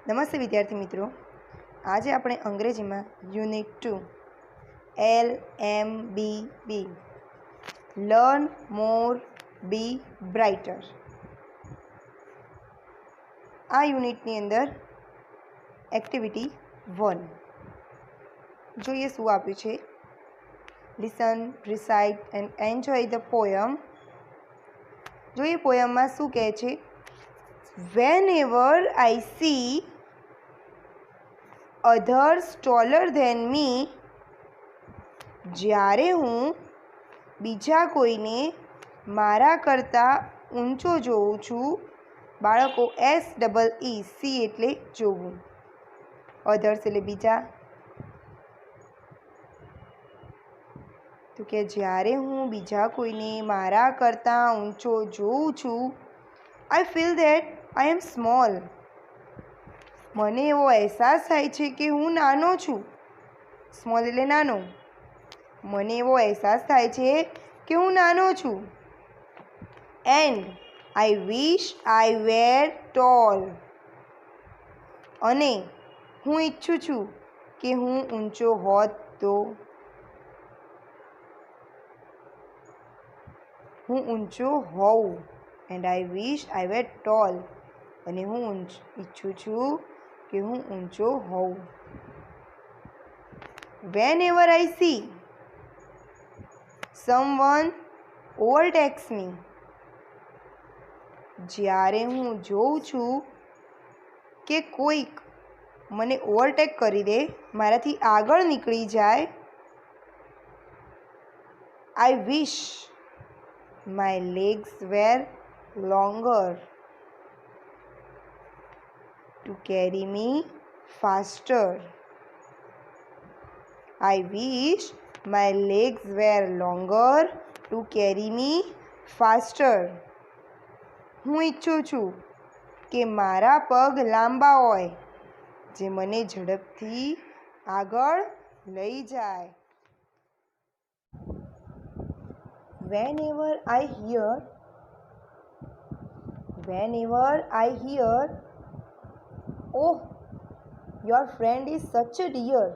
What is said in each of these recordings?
નમસ્તે વિદ્યાર્થી મિત્રો, આજે આપણે અંગ્રેજીમાં યુનિટ 2 LMBB લર્ન મોર બી બ્રાઇટર આ યુનિટની અંદર એક્ટિવિટી 1 જોઈએ શું આપ્યું છે. Listen, recite and enjoy the poem. જોઈએ પોયમમાં શું કહે છે. Whenever I see others taller than me, જ્યારે હું બીજા કોઈને મારા કરતાં ઊંચો જોઉં છું. બાળકો SEEC એટલે જોવું, અધર્સ એટલે બીજા. તો કે જ્યારે હું બીજા કોઈને મારા કરતાં ઊંચો જોઉં છું, I feel that I am small. મને એવો અહેસાસ થાય છે કે હું નાનો છું. સ્મોલ એટલે નાનો. મને એવો અહેસાસ થાય છે કે હું નાનો છું. And I wish I were tall. અને હું ઈચ્છું છું કે હું ઊંચો હોત તો. હું ઊંચો હોઉં. And I wish I were tall. અને હું ઈચ્છું છું કે હું ઊંચો હોઉં. Whenever I see someone overtakes me, જ્યારે હું જોઉં છું કે કોઈક મને ઓવરટેક કરી દે, મારાથી આગળ નીકળી જાય. I wish my legs were longer to carry me faster. I wish my legs were longer to carry me faster. હું ઈચ્છું છું કે મારા પગ લાંબા હોય જે મને ઝડપથી આગળ લઈ જાય. Whenever I hear, oh, your friend is such a dear.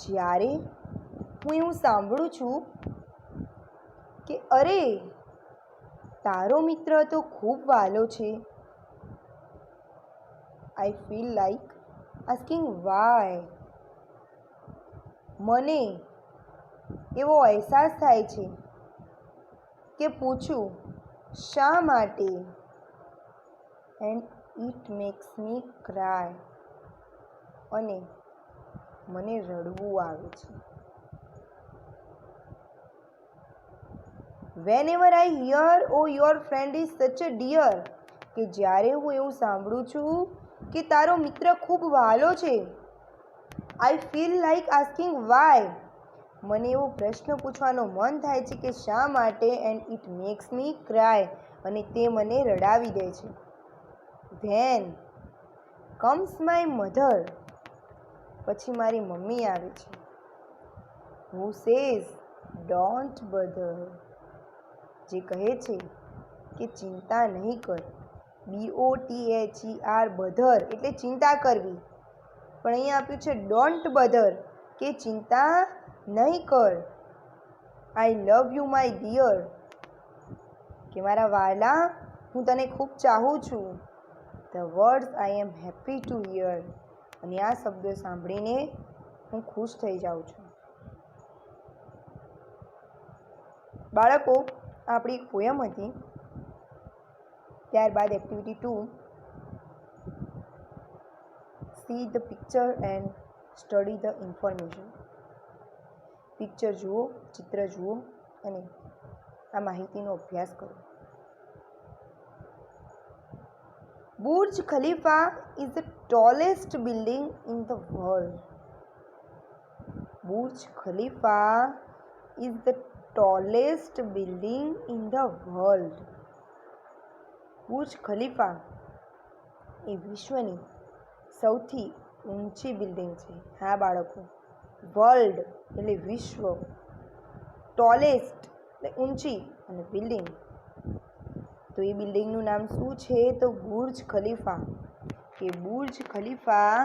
જ્યારે હું એવું સાંભળું છું કે અરે તારો મિત્ર તો ખૂબ વહાલો છે. I feel like asking why. મને એવો અહેસાસ થાય છે કે પૂછું શા માટે. And it max me cry. અને મને રડવું આવે છે. Whenever I hear, oh, your friend is such a dear, કે જ્યારે હું એવું સાંભળું છું કે તારો મિત્ર ખૂબ વહાલો છે. I feel like asking why. મને એવો પ્રશ્ન પૂછવાનો મન થાય છે કે શા માટે. And it max me cry. અને તે મને રડાવી દે છે. Then comes my mother. પછી મારી મમ્મી આવે છે. Who says don't bother. જે કહે છે કે ચિંતા નહીં કર. BOTHER બધર એટલે ચિંતા કરવી. પણ અહીંયા આપ્યું છે ડોન્ટ બધર કે ચિંતા નહીં કર. આઈ લવ યુ માય ડિયર કે મારા વાલા હું તને ખૂબ ચાહું છું. The words I am happy to here. અને આ શબ્દો સાંભળીને હું ખુશ થઈ જાઉં છું. બાળકો આપણી એક પોયમ હતી. ત્યારબાદ activity 2 see the picture and study the information. Picture જુઓ, ચિત્ર જુઓ અને આ માહિતીનો અભ્યાસ કરો. Burj Khalifa is the tallest building in the world. Burj Khalifa is the tallest building in the world. Burj Khalifa એ વિશ્વની સૌથી ઊંચી બિલ્ડિંગ છે. હા બાળકો, વર્લ્ડ એટલે વિશ્વ, ટોલેસ્ટ એટલે ઊંચી અને બિલ્ડિંગ તો એ બિલ્ડિંગનું નામ શું છે? તો બુર્જ ખલીફા. કે બુર્જ ખલીફા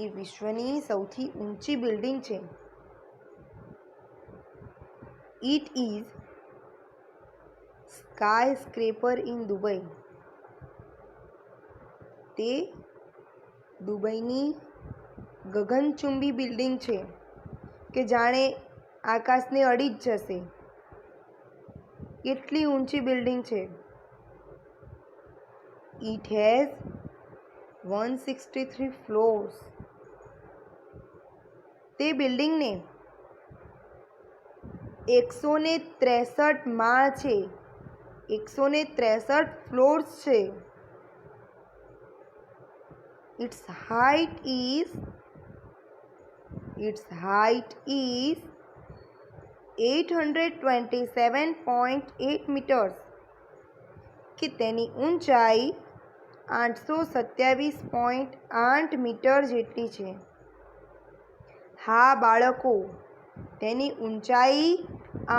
એ વિશ્વની સૌથી ઊંચી બિલ્ડિંગ છે. It is skyscraper in Dubai. તે દુબઈની ગગનચુંબી બિલ્ડિંગ છે કે જાણે આકાશને અડી જ જશે એટલી ઊંચી બિલ્ડિંગ છે. It has 163 ફ્લોર્સ. તે બિલ્ડિંગને 163 માળ છે, 163 ફ્લોર્સ છે. Its height is 827.8 meters. કે તેની ઊંચાઈ 827.8 મીટર જેટલી છે. હા બાળકો, તેની ઊંચાઈ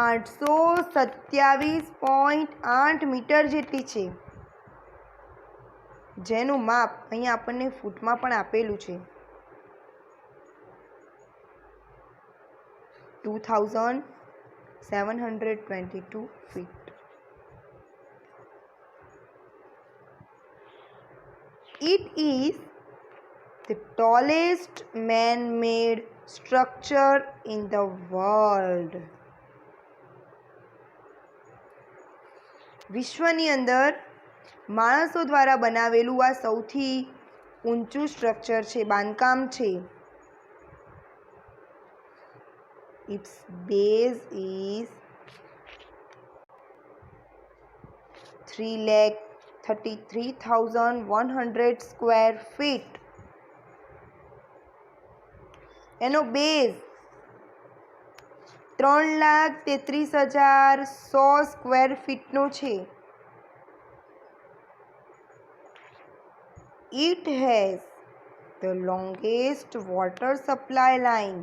827.8 મીટર જેટલી છે, જેનું માપ અહીંયા આપણને ફૂટમાં પણ આપેલું છે. 2722 feet. It is the tallest man-made structure in the world. વિશ્વની અંદર માણસો દ્વારા બનાવેલું આ સૌથી ઊંચું સ્ટ્રક્ચર છે, બાંધકામ છે. Its base is 3,33,100 square feet. એનો બેઝ 3,33,100 સ્ક્વેર ફીટનો છે. It has the longest water supply line.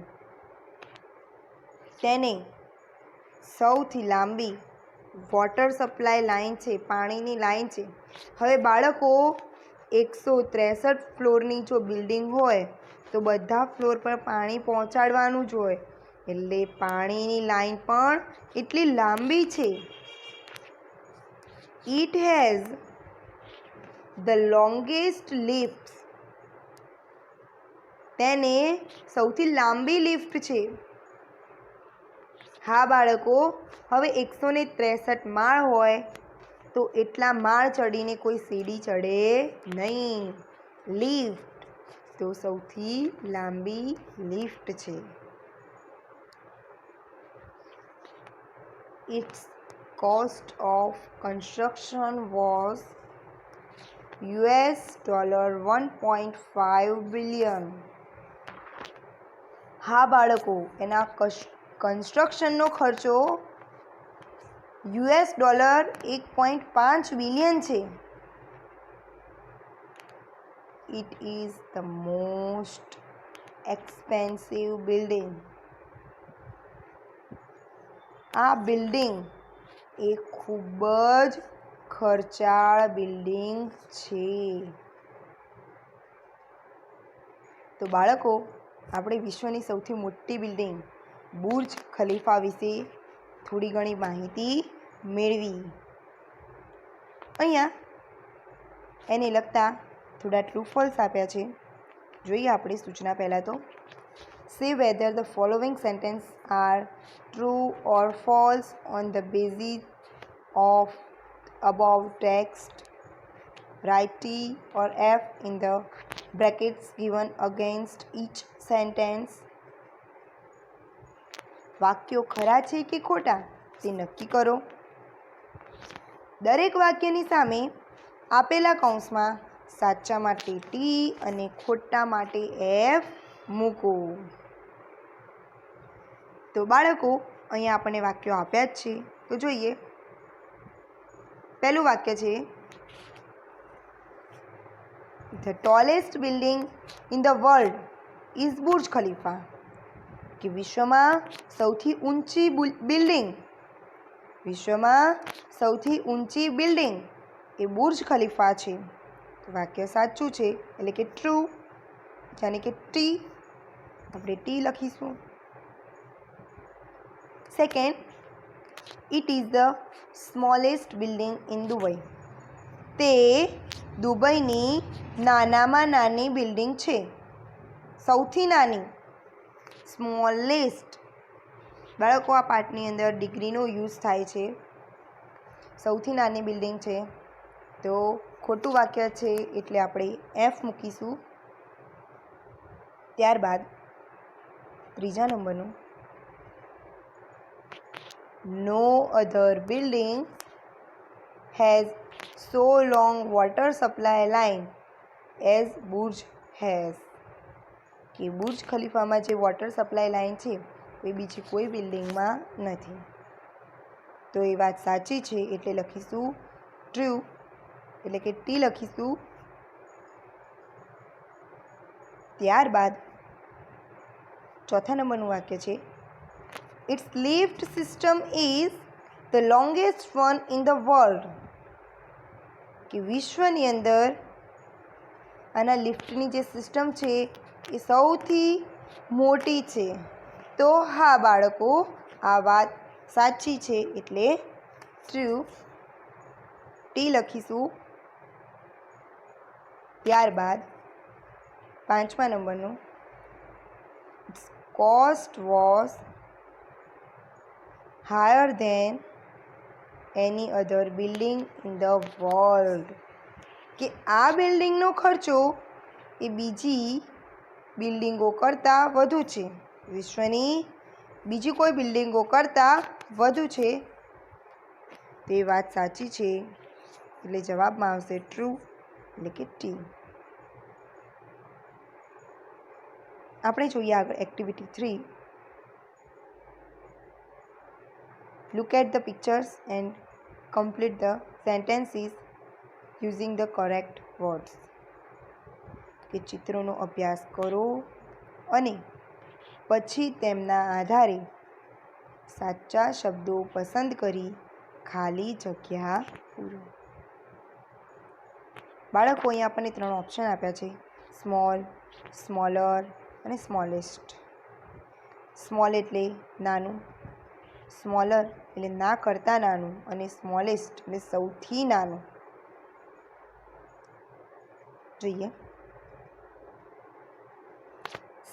તેને સૌથી લાંબી વોટર સપ્લાય લાઇન છે, પાણીની લાઇન છે. હવે બાળકો 163 ફ્લોરની જો બિલ્ડિંગ હોય તો બધા ફ્લોર પર પાણી પહોંચાડવાનું જ હોય, એટલે પાણીની લાઇન પણ એટલી લાંબી છે. It has the longest lifts. તેને સૌથી લાંબી લિફ્ટ છે. હા બાળકો, હવે 163 માળ હોય તો એટલા માળ ચડીને કોઈ સીડી ચડે નહીં. લિફ્ટ તો સૌથી લાંબી લિફ્ટ છે. Its cost of construction was $1.5 billion. હા બાળકો, એના કન્સ્ટ્રક્શનનો ખર્ચો $1.5 બિલિયન છે. It is the most expensive building. આ બિલ્ડિંગ એ ખૂબ જ ખર્ચાળ બિલ્ડિંગ છે. તો બાળકો, આપણે વિશ્વની સૌથી મોટી બિલ્ડિંગ બુર્જ ખલીફા વિશે થોડી ઘણી માહિતી મેળવી. અહીંયા એને લગતા થોડા ટ્રુ ફોલ્સ આપ્યા છે. જોઈએ આપણે સૂચના પહેલાં તો. Say whether the following sentences are true or false on the basis of above text. Write T or F in the brackets given against each sentence. વાક્યો ખરા છે કે ખોટા તે નક્કી કરો. દરેક વાક્યની સામે આપેલા કૌંસમાં સાચા માટે ટી અને ખોટા માટે એફ મૂકો. તો બાળકો, અહીંયા આપણને વાક્યો આપ્યા જ છે, તો જોઈએ. પહેલું વાક્ય છે, The tallest building in the world is Burj Khalifa. કે વિશ્વમાં સૌથી ઊંચી બિલ્ડિંગ એ બુર્જ ખલીફા છે. વાક્ય સાચું છે એટલે કે ટ્રુ, જાણે કે ટી, આપણે ટી લખીશું. Second, it is the smallest building in Dubai. તે દુબઈની નાનામાં નાની બિલ્ડિંગ છે, સૌથી નાની. સ્મોલેસ્ટ, બાળકો આ પાઠની અંદર ડિગ્રીનો યુઝ થાય છે. સૌથી નાની બિલ્ડિંગ છે તો ખોટું વાક્ય છે એટલે આપણે એફ મૂકીશું. ત્યારબાદ ત્રીજા નંબરનું, no other building has so long water supply line as Burj has. કે બુર્જ ખલીફામાં જે વોટર સપ્લાય લાઇન છે એ બીજી કોઈ બિલ્ડિંગમાં નથી. તો એ વાત સાચી છે એટલે લખીશું ટ્રુ, એટલે કે ટી લખીશું. ત્યારબાદ ચોથા નંબરનું વાક્ય છે, its lift system is the longest one in the world. કે વિશ્વની અંદર આના લિફ્ટની જે સિસ્ટમ છે એ સૌથી મોટી છે. તો હા બાળકો, આ વાત સાચી છે એટલે ટ્રુ, ટી લખીશું. ત્યારબાદ પાંચમા નંબરનું, cost was higher than any other building in the world. કે આ બિલ્ડિંગનો ખર્ચો એ બીજી બિલ્ડિંગો કરતાં વધુ છે, વિશ્વની બીજી કોઈ બિલ્ડિંગો કરતાં વધુ છે. તે વાત સાચી છે એટલે જવાબમાં આવશે ટ્રુ, એટલે કે ટી. આપણે જોઈએ આગળ activity 3. Look at the pictures and complete the sentences using the correct words. કે ચિત્રોનો અભ્યાસ કરો અને પછી તેમના આધારે સાચા શબ્દો પસંદ કરી ખાલી જગ્યા પૂરો. બાળકો અહીંયા આપણને 3 ઓપ્શન આપ્યા છે, સ્મોલ, સ્મોલર અને સ્મોલેસ્ટ. સ્મોલ એટલે નાનું, સ્મોલર એટલે ના કરતાં નાનું અને સ્મોલેસ્ટ એટલે સૌથી નાનું. જોઈએ,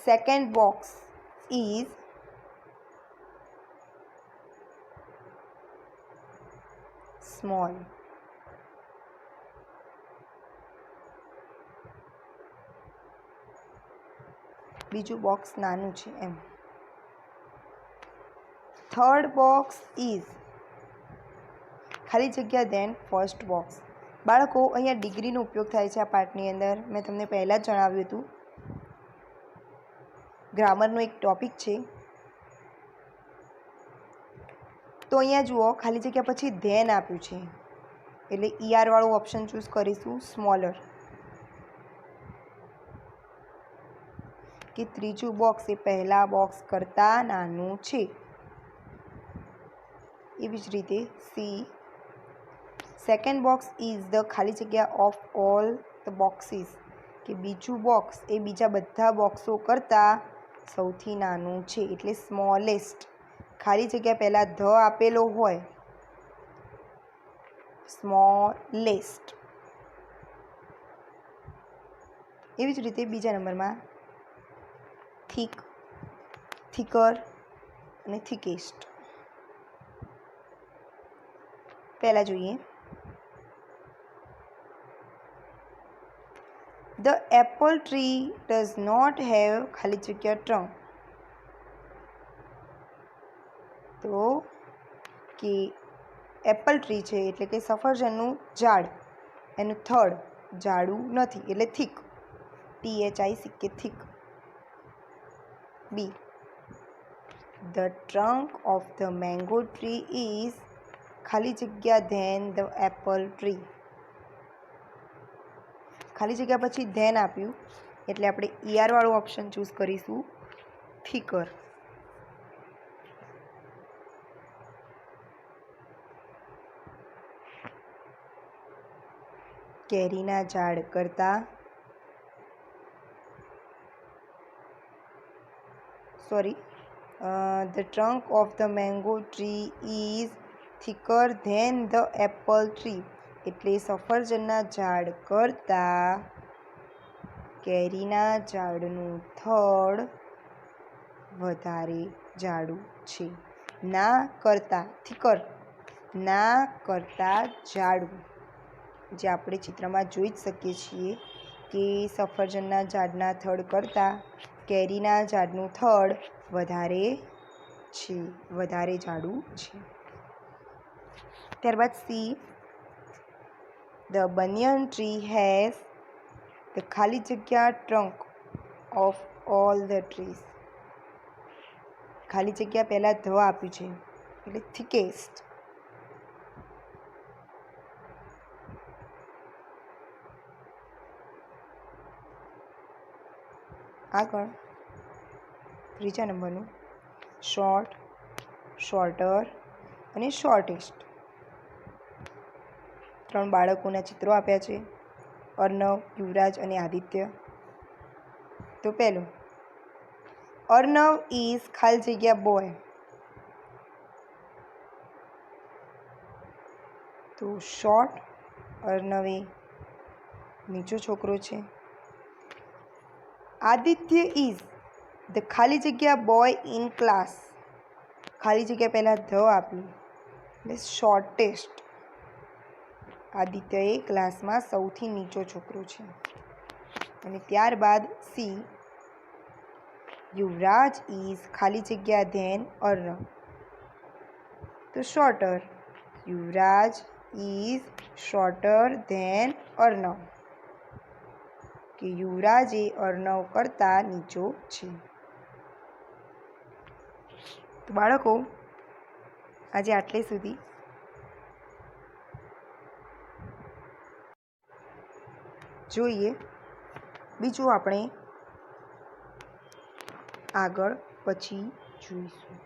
સેકન્ડ બોક્સ ઇઝ સ્મોલ. બીજું બોક્સ નાનું છે એમ. થર્ડ બોક્સ ઇઝ ખાલી જગ્યા ધેન ફર્સ્ટ બોક્સ. બાળકો અહીંયા ડિગ્રીનો ઉપયોગ થાય છે આ પાઠની અંદર. મેં તમને પહેલાં જ જણાવ્યું હતું. ગ્રામરનો એક ટોપિક છે. તો અહીંયા જુઓ, ખાલી જગ્યા પછી ધેન આપ્યું છે એટલે ER વાળું ઓપ્શન ચૂઝ કરીશું, સ્મોલર. કે ત્રીજું બોક્સ એ પહેલા બોક્સ કરતાં નાનું છે. એવી જ રીતે C, second box is the ખાલી જગ્યા ઓફ ઓલ ધ બોક્સીસ. કે બીજું બોક્સ એ બીજા બધા બોક્સો કરતાં સૌથી નાનું છે એટલે સ્મોલેસ્ટ. ખાલી જગ્યા પહેલાં ધ આપેલો હોય, સ્મોલેસ્ટ. એવી જ રીતે બીજા નંબરમાં થીક, થીકર અને થીકેસ્ટ. પહેલાં જોઈએ, the apple tree does not have ખાલી જગ્યા ટ્રંક. તો કે એપલ ટ્રી છે એટલે કે સફરજનનું ઝાડ, એનું થડ જાડું નથી એટલે થીક, THIC કે thick. B, the trunk of the mango tree is ખાલી જગ્યા ધેન ધ એપલ ટ્રી. ખાલી જગ્યા પછી ધેન આપ્યું એટલે આપણે ER વાળું ઓપ્શન ચૂઝ કરીશું, થીકર. કેરીના ઝાડ કરતાં the trunk of the mango tree is thicker than the apple tree. એટલે સફરજનના ઝાડ કરતાં કેરીના ઝાડનું થડ વધારે જાડું છે. ના કરતાં થીકર, ના કરતાં જાડું. જે આપણે ચિત્રમાં જોઈ જ શકીએ છીએ કે સફરજનના ઝાડના થડ કરતાં કેરીના ઝાડનું થડ વધારે જાડું છે. ત્યારબાદ C, the banyan tree has the ખાલી જગ્યા ટ્રંક ઓફ ઓલ ધ ટ્રીઝ. ખાલી જગ્યા પહેલાં ધ આપ્યું છે એટલે થિકેસ્ટ. આગળ ત્રીજા નંબરનું શોર્ટ, શોર્ટર અને શોર્ટેસ્ટ. 3 બાળકોના ચિત્રો આપ્યા છે, અર્ણવ, યુવરાજ અને આદિત્ય. તો પહેલું, અર્ણવ ઇઝ ખાલી જગ્યા બોય. તો શોર્ટ, અર્ણવ એ નીચો છોકરો છે. આદિત્ય ઇઝ ધ ખાલી જગ્યા બોય ઇન ક્લાસ. ખાલી જગ્યા પહેલાં ધ આપ્યું એટલે શોર્ટેસ્ટ. આદિત્ય એ ક્લાસમાં સૌથી નીચો છોકરો છે. અને ત્યારબાદ સી, યુવરાજ ઇઝ ખાલી જગ્યા ધેન અર્ણવ. તો shorter, Yuvraj is shorter than Arnav. કે યુવરાજ એ અર્ણવ કરતાં નીચો છે. તો બાળકો આજે આટલે સુધી જોઈએ. બીજું આપણે આગળ પછી જોઈશું.